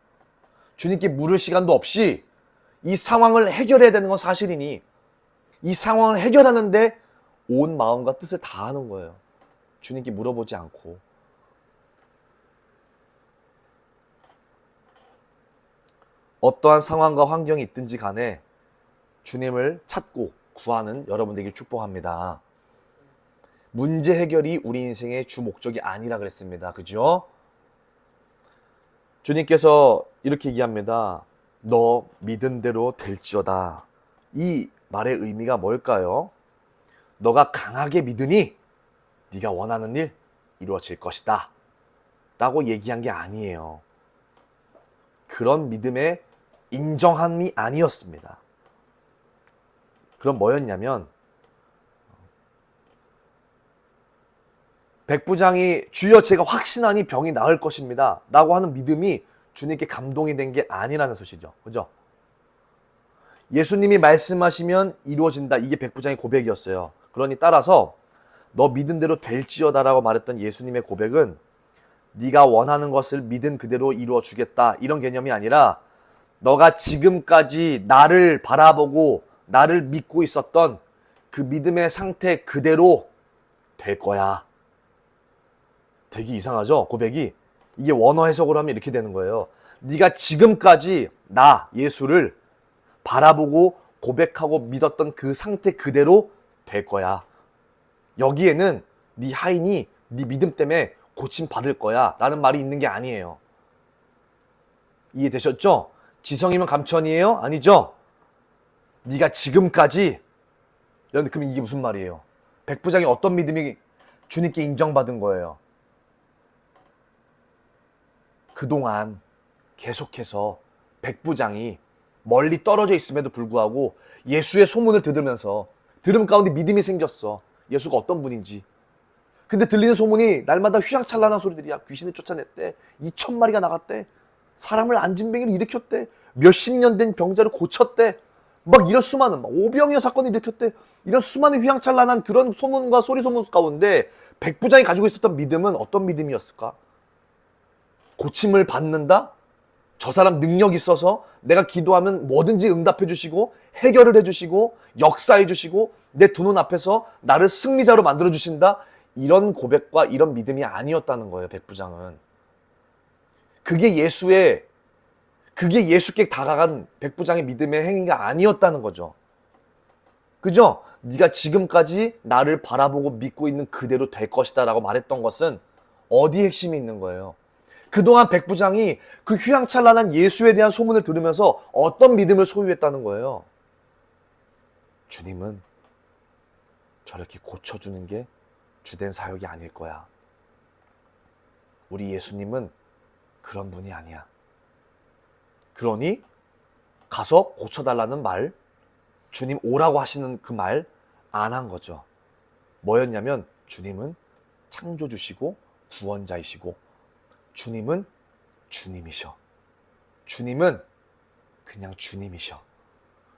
주님께 물을 시간도 없이 이 상황을 해결해야 되는 건 사실이니 이 상황을 해결하는데 온 마음과 뜻을 다하는 거예요. 주님께 물어보지 않고. 어떠한 상황과 환경이 있든지 간에 주님을 찾고 구하는 여러분들에게 축복합니다. 문제 해결이 우리 인생의 주 목적이 아니라 그랬습니다. 그죠? 주님께서 이렇게 얘기합니다. 너 믿은 대로 될지어다. 이 말의 의미가 뭘까요? 너가 강하게 믿으니 네가 원하는 일 이루어질 것이다 라고 얘기한 게 아니에요. 그런 믿음의 인정함이 아니었습니다. 그럼 뭐였냐면 백부장이 주여 제가 확신하니 병이 나을 것입니다 라고 하는 믿음이 주님께 감동이 된 게 아니라는 소식이죠. 그죠? 예수님이 말씀하시면 이루어진다. 이게 백부장의 고백이었어요. 그러니 따라서 너 믿은 대로 될지어다 라고 말했던 예수님의 고백은 네가 원하는 것을 믿은 그대로 이루어 주겠다 이런 개념이 아니라 너가 지금까지 나를 바라보고 나를 믿고 있었던 그 믿음의 상태 그대로 될 거야. 되게 이상하죠? 고백이. 이게 원어 해석으로 하면 이렇게 되는 거예요. 네가 지금까지 나 예수를 바라보고 고백하고 믿었던 그 상태 그대로 될 거야. 여기에는 네 하인이 네 믿음 때문에 고침 받을 거야 라는 말이 있는 게 아니에요. 이해되셨죠? 지성이면 감천이에요? 아니죠? 네가 지금까지, 그럼 이게 무슨 말이에요? 백부장이 어떤 믿음이 주님께 인정받은 거예요? 그동안 계속해서 백부장이 멀리 떨어져 있음에도 불구하고 예수의 소문을 들음 가운데 믿음이 생겼어. 예수가 어떤 분인지. 근데 들리는 소문이 날마다 휘황찬란한 소리들이야. 귀신을 쫓아냈대. 2,000마리가 나갔대. 사람을 안진뱅이를 일으켰대. 몇십 년 된 병자를 고쳤대. 막 이런 수많은 오병이어 사건을 일으켰대. 이런 수많은 휘황찬란한 그런 소문과 소문 가운데 백부장이 가지고 있었던 믿음은 어떤 믿음이었을까? 고침을 받는다? 저 사람 능력 있어서 내가 기도하면 뭐든지 응답해 주시고 해결을 해 주시고 역사해 주시고 내 두 눈 앞에서 나를 승리자로 만들어 주신다. 이런 고백과 이런 믿음이 아니었다는 거예요. 백부장은. 그게 예수께 다가간 백부장의 믿음의 행위가 아니었다는 거죠. 그죠? 네가 지금까지 나를 바라보고 믿고 있는 그대로 될 것이다 라고 말했던 것은 어디에 핵심이 있는 거예요? 그동안 백부장이 그 휘황찬란한 예수에 대한 소문을 들으면서 어떤 믿음을 소유했다는 거예요? 주님은 저렇게 고쳐주는 게 주된 사역이 아닐 거야. 우리 예수님은 그런 분이 아니야. 그러니 가서 고쳐달라는 말, 주님 오라고 하시는 그 말 안 한 거죠. 뭐였냐면 주님은 창조주시고 구원자이시고 주님은 주님이셔. 주님은 그냥 주님이셔.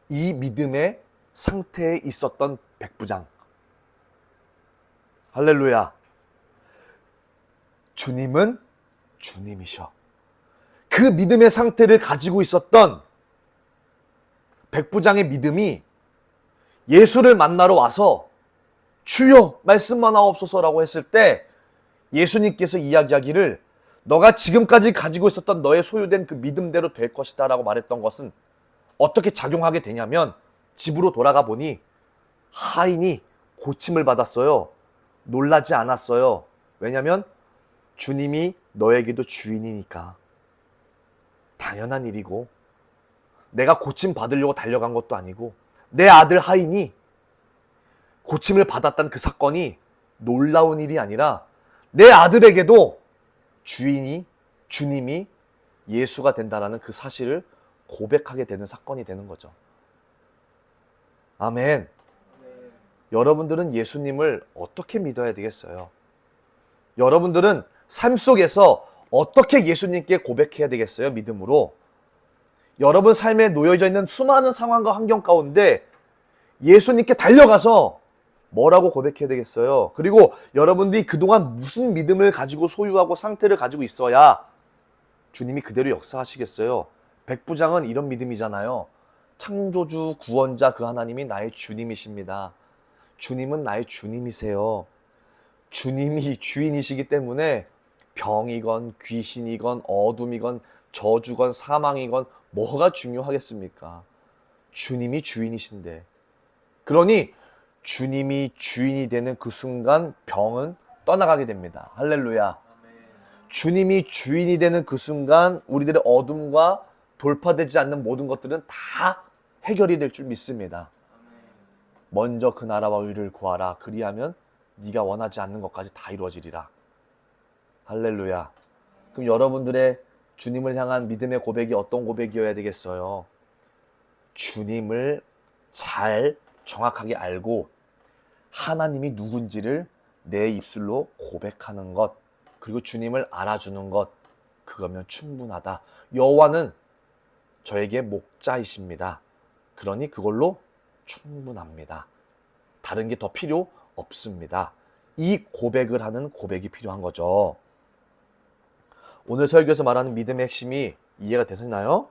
이 믿음의 상태에 있었던 백부장. 할렐루야. 주님은 주님이셔. 그 믿음의 상태를 가지고 있었던 백부장의 믿음이 예수를 만나러 와서 주여 말씀만 하옵소서라고 했을 때 예수님께서 이야기하기를 너가 지금까지 가지고 있었던 너의 소유된 그 믿음대로 될 것이다 라고 말했던 것은 어떻게 작용하게 되냐면 집으로 돌아가 보니 하인이 고침을 받았어요. 놀라지 않았어요. 왜냐하면 주님이 너에게도 주인이니까. 당연한 일이고 내가 고침 받으려고 달려간 것도 아니고 내 아들 하인이 고침을 받았다는 그 사건이 놀라운 일이 아니라 내 아들에게도 주님이 예수가 된다라는 그 사실을 고백하게 되는 사건이 되는 거죠. 아멘. 여러분들은 예수님을 어떻게 믿어야 되겠어요? 여러분들은 삶 속에서 어떻게 예수님께 고백해야 되겠어요? 믿음으로. 여러분 삶에 놓여져 있는 수많은 상황과 환경 가운데 예수님께 달려가서 뭐라고 고백해야 되겠어요? 그리고 여러분들이 그동안 무슨 믿음을 가지고 소유하고 상태를 가지고 있어야 주님이 그대로 역사하시겠어요? 백부장은 이런 믿음이잖아요. 창조주, 구원자 그 하나님이 나의 주님이십니다. 주님은 나의 주님이세요. 주님이 주인이시기 때문에 병이건 귀신이건 어둠이건 저주건 사망이건 뭐가 중요하겠습니까? 주님이 주인이신데. 그러니 주님이 주인이 되는 그 순간 병은 떠나가게 됩니다. 할렐루야. 주님이 주인이 되는 그 순간 우리들의 어둠과 돌파되지 않는 모든 것들은 다 해결이 될 줄 믿습니다. 먼저 그 나라와 의를 구하라. 그리하면 네가 원하지 않는 것까지 다 이루어지리라. 할렐루야. 그럼 여러분들의 주님을 향한 믿음의 고백이 어떤 고백이어야 되겠어요? 주님을 잘 정확하게 알고 하나님이 누군지를 내 입술로 고백하는 것, 그리고 주님을 알아주는 것, 그거면 충분하다. 여호와는 저에게 목자이십니다. 그러니 그걸로 충분합니다. 다른 게 더 필요 없습니다. 이 고백을 하는 고백이 필요한 거죠. 오늘 설교에서 말하는 믿음의 핵심이 이해가 되시나요?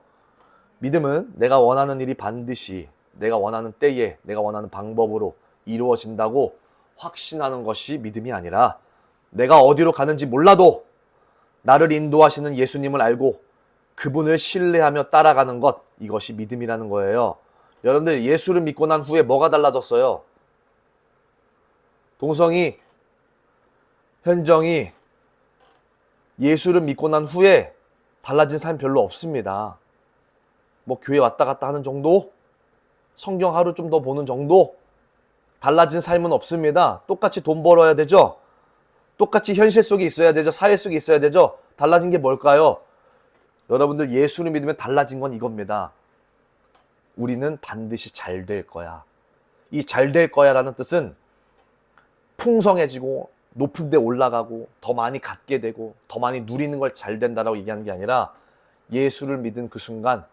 믿음은 내가 원하는 일이 반드시 내가 원하는 때에 내가 원하는 방법으로 이루어진다고 확신하는 것이 믿음이 아니라 내가 어디로 가는지 몰라도 나를 인도하시는 예수님을 알고 그분을 신뢰하며 따라가는 것, 이것이 믿음이라는 거예요. 여러분들, 예수를 믿고 난 후에 뭐가 달라졌어요? 동성이, 현정이 예수를 믿고 난 후에 달라진 삶 별로 없습니다. 뭐 교회 왔다 갔다 하는 정도? 성경 하루 좀 더 보는 정도? 달라진 삶은 없습니다. 똑같이 돈 벌어야 되죠? 똑같이 현실 속에 있어야 되죠? 사회 속에 있어야 되죠? 달라진 게 뭘까요? 여러분들, 예수를 믿으면 달라진 건 이겁니다. 우리는 반드시 잘 될 거야. 이 잘 될 거야 라는 뜻은 풍성해지고 높은 데 올라가고 더 많이 갖게 되고 더 많이 누리는 걸 잘 된다라고 얘기하는 게 아니라, 예수를 믿은 그 순간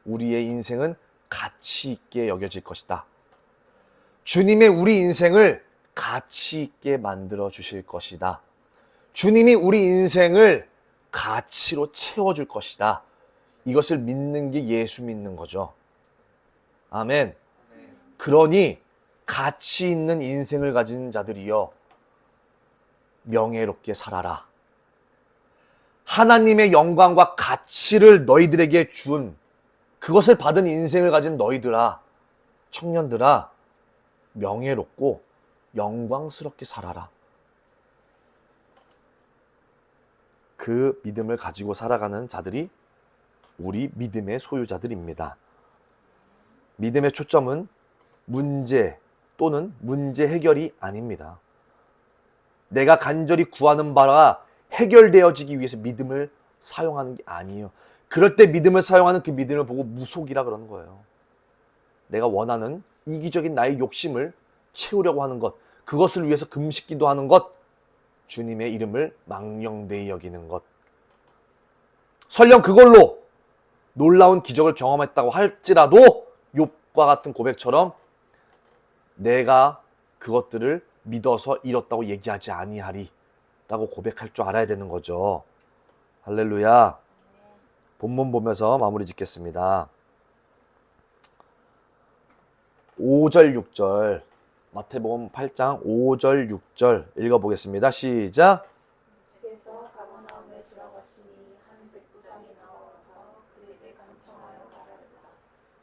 우리의 인생은 가치 있게 여겨질 것이다. 주님의 우리 인생을 가치 있게 만들어 주실 것이다. 주님이 우리 인생을 가치로 채워줄 것이다. 이것을 믿는 게 예수 믿는 거죠. 아멘. 그러니 가치 있는 인생을 가진 자들이여, 명예롭게 살아라. 하나님의 영광과 가치를 너희들에게 준, 그것을 받은 인생을 가진 너희들아, 청년들아, 명예롭고 영광스럽게 살아라. 그 믿음을 가지고 살아가는 자들이 우리 믿음의 소유자들입니다. 믿음의 초점은 문제 또는 문제 해결이 아닙니다. 내가 간절히 구하는 바가 해결되어지기 위해서 믿음을 사용하는 게 아니에요. 그럴 때 믿음을 사용하는 그 믿음을 보고 무속이라 그러는 거예요. 내가 원하는 이기적인 나의 욕심을 채우려고 하는 것, 그것을 위해서 금식 기도하는 것, 주님의 이름을 망령되이 여기는 것. 설령 그걸로 놀라운 기적을 경험했다고 할지라도 욥과 같은 고백처럼 내가 그것들을 믿어서 이뤘다고 얘기하지 아니하리 라고 고백할 줄 알아야 되는 거죠. 할렐루야. 본문 보면서 마무리 짓겠습니다. 5절 6절, 마태복음 8장 5절 6절 읽어보겠습니다. 시작. 예수께서 가버나움에 들어가시니 한 백부장이 나와서 그에게 간청하여 말하였다.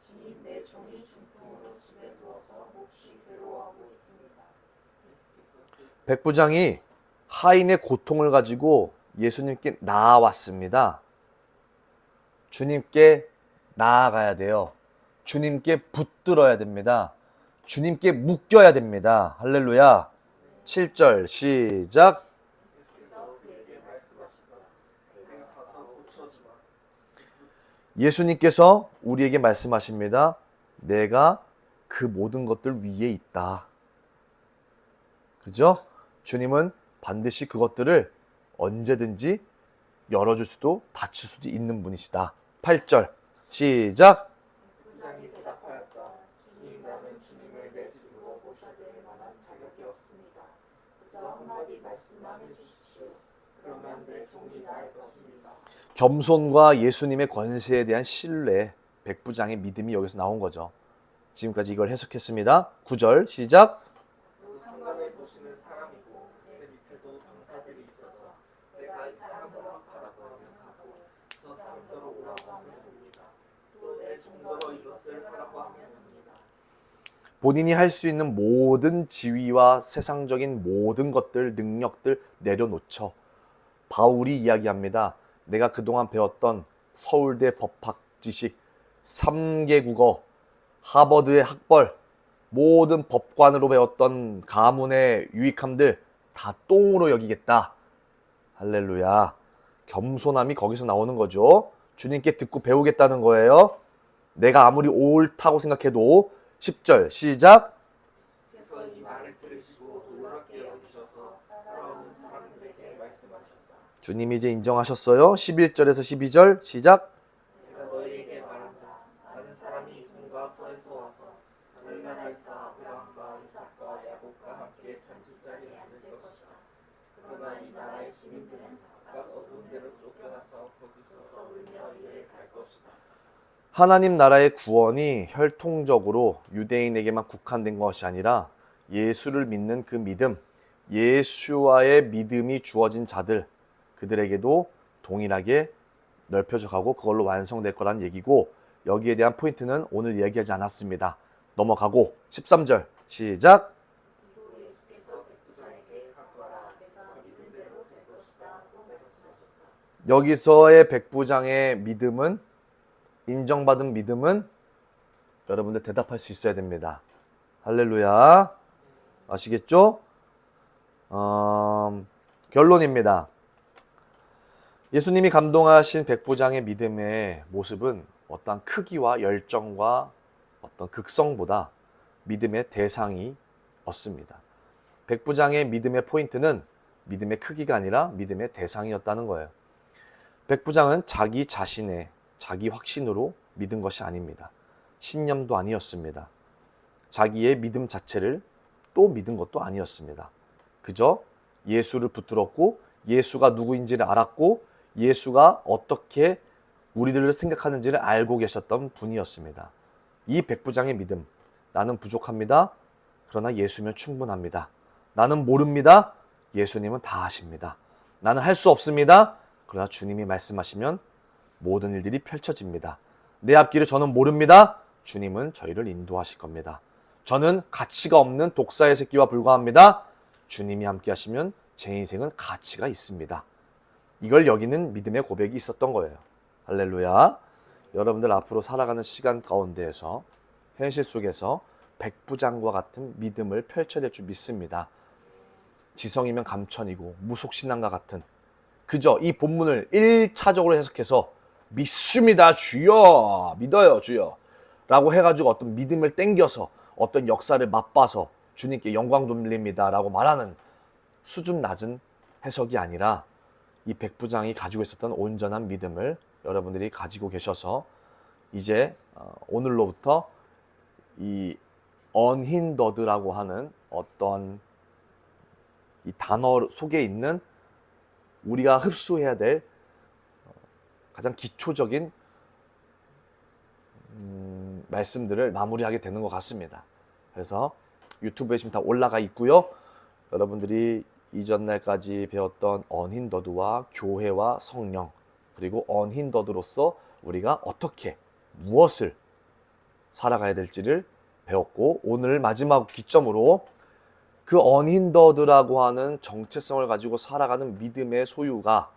주님, 내 종이 중풍으로 집에 누워서 몹시 괴로워하고 있습니다. 백부장이 하인의 고통을 가지고 예수님께 나아왔습니다. 주님께 나아가야 돼요. 주님께 붙들어야 됩니다. 주님께 묶여야 됩니다. 할렐루야. 7절 시작. 예수님께서 우리에게 말씀하십니다. 내가 그 모든 것들 위에 있다. 그죠? 주님은 반드시 그것들을 언제든지 열어줄 수도 닫힐 수도 있는 분이시다. 8절 시작. 부장이 대답하였다. 주님, 나는 주님을 내 집으로 모셔드릴 만한 자격이 없습니다. 그저 한마디 말씀만 해주십시오. 그러면 내 종이 나을 것입니다. 겸손과 예수님의 권세에 대한 신뢰, 백부장의 믿음이 여기서 나온 거죠. 지금까지 이걸 해석했습니다. 9절 시작. 상관을 보시는 사람이고 내 밑에도 병사들이 있어서 내가 이 사람들을 가라고 하면 가고 저 사람들을 오라고 하면 옵니다. 또 내 종도로 이것을 하라고 하면 합니다. 본인이 할 수 있는 모든 지위와 세상적인 모든 것들, 능력들 내려놓죠. 바울이 이야기합니다. 내가 그동안 배웠던 서울대 법학 지식, 3개 국어, 하버드의 학벌, 모든 법관으로 배웠던 가문의 유익함들 다 똥으로 여기겠다. 할렐루야. 겸손함이 거기서 나오는 거죠. 주님께 듣고 배우겠다는 거예요. 내가 아무리 옳다고 생각해도 10절 시작. 그래서 이 말을 들으시고 놀랍게 여기셔서 따라오는 사람들에게 말씀하셨다. 주님이 이제 인정하셨어요. 11절에서 12절 시작. 내가 너희에게 말한다. 많은 사람이 동과 서에서 와서 너희 나라에서 아브라함과 이삭과 야곱과 함께 잔치자리에 앉을 것이다. 그러나 이 나라의 시민들은 각각 어두운 데로 쫓겨나서 거기서 울며 이를 갈 것이다. 하나님 나라의 구원이 혈통적으로 유대인에게만 국한된 것이 아니라 예수를 믿는 그 믿음, 예수와의 믿음이 주어진 자들, 그들에게도 동일하게 넓혀져 가고 그걸로 완성될 거란 얘기고, 여기에 대한 포인트는 오늘 얘기하지 않았습니다. 넘어가고 13절 시작. 또 예수께서 백부장에게 바꿔라 내가 믿은 대로 될 것이다 하고 말씀하셨다. 여기서의 백부장의 믿음은, 인정받은 믿음은 여러분들 대답할 수 있어야 됩니다. 할렐루야. 아시겠죠? 결론입니다. 예수님이 감동하신 백부장의 믿음의 모습은 어떠한 크기와 열정과 어떤 극성보다 믿음의 대상이 었습니다. 백부장의 믿음의 포인트는 믿음의 크기가 아니라 믿음의 대상이었다는 거예요. 백부장은 자기 자신의 자기 확신으로 믿은 것이 아닙니다. 신념도 아니었습니다. 자기의 믿음 자체를 또 믿은 것도 아니었습니다. 그저 예수를 붙들었고 예수가 누구인지를 알았고 예수가 어떻게 우리들을 생각하는지를 알고 계셨던 분이었습니다. 이 백부장의 믿음, 나는 부족합니다. 그러나 예수면 충분합니다. 나는 모릅니다. 예수님은 다 아십니다. 나는 할 수 없습니다. 그러나 주님이 말씀하시면 모든 일들이 펼쳐집니다. 내 앞길을 저는 모릅니다. 주님은 저희를 인도하실 겁니다. 저는 가치가 없는 독사의 새끼와 불과합니다. 주님이 함께 하시면 제 인생은 가치가 있습니다. 이걸 여기는 믿음의 고백이 있었던 거예요. 할렐루야. 여러분들 앞으로 살아가는 시간 가운데에서 현실 속에서 백부장과 같은 믿음을 펼쳐야 될 줄 믿습니다. 지성이면 감천이고 무속신앙과 같은, 그저 이 본문을 1차적으로 해석해서 믿습니다 주여, 믿어요 주여 라고 해가지고 어떤 믿음을 땡겨서 어떤 역사를 맛봐서 주님께 영광 돌립니다 라고 말하는 수준 낮은 해석이 아니라 이 백부장이 가지고 있었던 온전한 믿음을 여러분들이 가지고 계셔서 이제 오늘로부터 이 unhindered라고 하는 어떤 이 단어 속에 있는 우리가 흡수해야 될 가장 기초적인 말씀들을 마무리하게 되는 것 같습니다. 그래서 유튜브에 지금 다 올라가 있고요. 여러분들이 이전 날까지 배웠던 unhindered와 교회와 성령, 그리고 unhindered로서 우리가 어떻게 무엇을 살아가야 될지를 배웠고, 오늘 마지막 기점으로 그 unhindered라고 하는 정체성을 가지고 살아가는 믿음의 소유가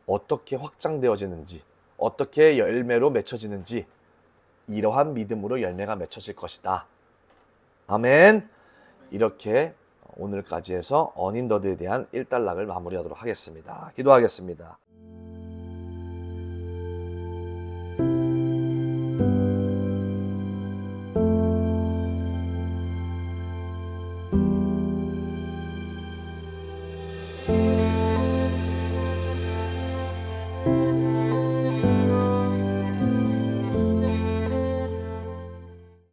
어떻게 확장되어지는지, 어떻게 열매로 맺혀지는지, 이러한 믿음으로 열매가 맺혀질 것이다. 아멘. 이렇게 오늘까지 해서 unhindered에 대한 1단락을 마무리하도록 하겠습니다. 기도하겠습니다.